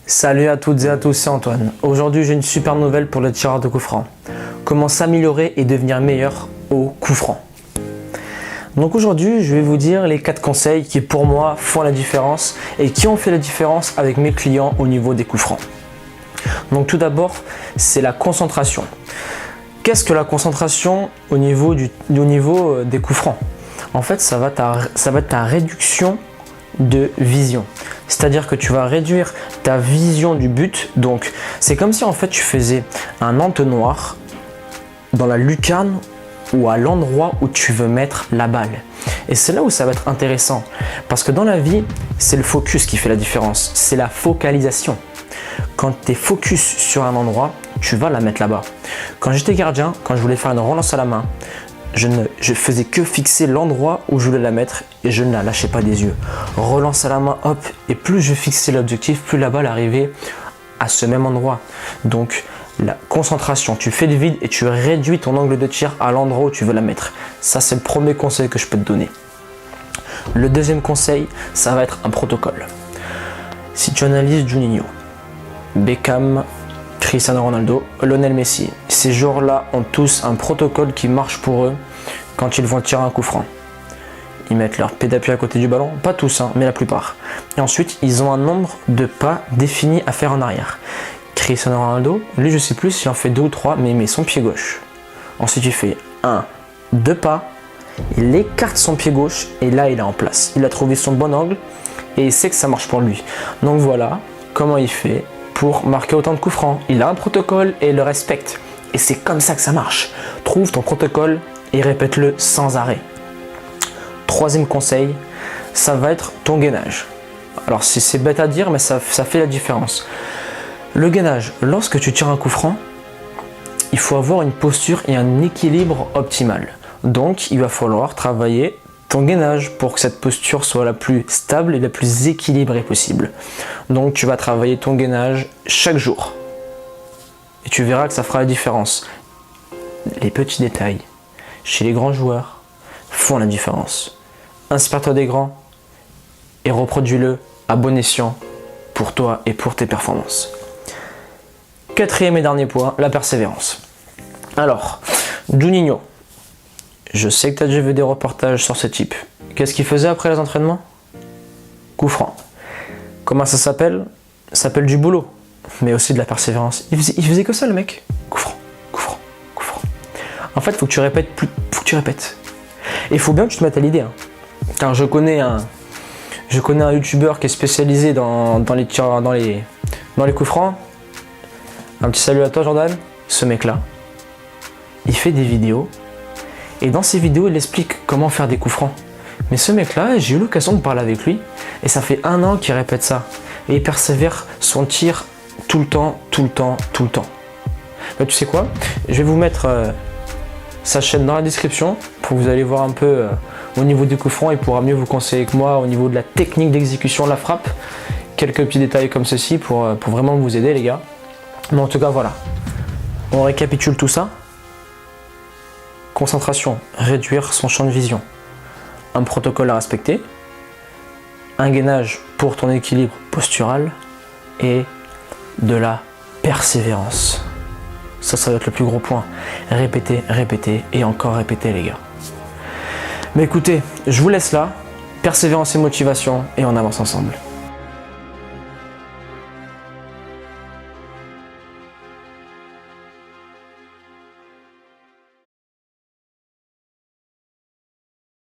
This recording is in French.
Salut à toutes et à tous, c'est Antoine. Aujourd'hui, j'ai une super nouvelle pour le tireur de coups francs. Comment s'améliorer et devenir meilleur au coup franc. Donc aujourd'hui, je vais vous dire les 4 conseils qui pour moi font la différence et qui ont fait la différence avec mes clients au niveau des coups francs. Donc tout d'abord, c'est la concentration. Qu'est-ce que la concentration au niveau des coups francs? En fait, ça va être ta réduction de vision. C'est-à-dire que tu vas réduire ta vision du but. Donc, c'est comme si en fait tu faisais un entonnoir dans la lucarne ou à l'endroit où tu veux mettre la balle. Et c'est là où ça va être intéressant. Parce que dans la vie, c'est le focus qui fait la différence. C'est la focalisation. Quand tu es focus sur un endroit, tu vas la mettre là-bas. Quand j'étais gardien, quand je voulais faire une relance à la main, je faisais que fixer l'endroit où je voulais la mettre et je ne la lâchais pas des yeux. Relance à la main, hop, et plus je fixais l'objectif, plus la balle arrivait à ce même endroit. Donc la concentration, tu fais le vide et tu réduis ton angle de tir à l'endroit où tu veux la mettre. Ça, c'est le premier conseil que je peux te donner. Le deuxième conseil, ça va être un protocole. Si tu analyses Juninho, Beckham, Cristiano Ronaldo, Lionel Messi, ces joueurs-là ont tous un protocole qui marche pour eux quand ils vont tirer un coup franc. Ils mettent leur pied d'appui à côté du ballon, pas tous, mais la plupart. Et ensuite, ils ont un nombre de pas défini à faire en arrière. Cristiano Ronaldo, lui je sais plus s'il en fait 2 ou 3, mais il met son pied gauche. Ensuite, il fait 1, 2 pas, il écarte son pied gauche et là, il est en place. Il a trouvé son bon angle et il sait que ça marche pour lui. Donc voilà comment il fait pour marquer autant de coups francs. Il a un protocole et il le respecte. Et c'est comme ça que ça marche. Trouve ton protocole et répète-le sans arrêt. Troisième conseil, ça va être ton gainage. Alors c'est bête à dire, mais ça fait la différence. Le gainage, lorsque tu tires un coup franc, il faut avoir une posture et un équilibre optimal. Donc il va falloir travailler ton gainage pour que cette posture soit la plus stable et la plus équilibrée possible. Donc tu vas travailler ton gainage chaque jour. Et tu verras que ça fera la différence. Les petits détails chez les grands joueurs font la différence. Inspire-toi des grands et reproduis-le à bon escient pour toi et pour tes performances. Quatrième et dernier point, la persévérance. Alors, Juninho. Je sais que tu as déjà vu des reportages sur ce type. Qu'est-ce qu'il faisait après les entraînements? Coup franc. Comment ça s'appelle? Ça s'appelle du boulot, mais aussi de la persévérance. Il faisait que ça le mec. Coup franc, coup franc, coup franc. En fait, faut que tu répètes faut que tu répètes. Et il faut bien que tu te mettes à l'idée. Car je connais un youtubeur qui est spécialisé dans les coups francs. Un petit salut à toi Jordan. Ce mec-là, il fait des vidéos. Et dans ces vidéos, il explique comment faire des coups francs. Mais ce mec-là, j'ai eu l'occasion de parler avec lui. Et ça fait 1 an qu'il répète ça. Et il persévère son tir tout le temps. Mais tu sais quoi? Je vais vous mettre sa chaîne dans la description. Pour que vous allez voir un peu au niveau des coups francs. Il pourra mieux vous conseiller que moi au niveau de la technique d'exécution de la frappe. Quelques petits détails comme ceci pour vraiment vous aider les gars. Mais en tout cas, voilà. On récapitule tout ça. Concentration, réduire son champ de vision. Un protocole à respecter. Un gainage pour ton équilibre postural. Et de la persévérance. Ça va être le plus gros point. Répétez, répétez et encore répétez les gars. Mais écoutez, je vous laisse là. Persévérance et motivation et on avance ensemble.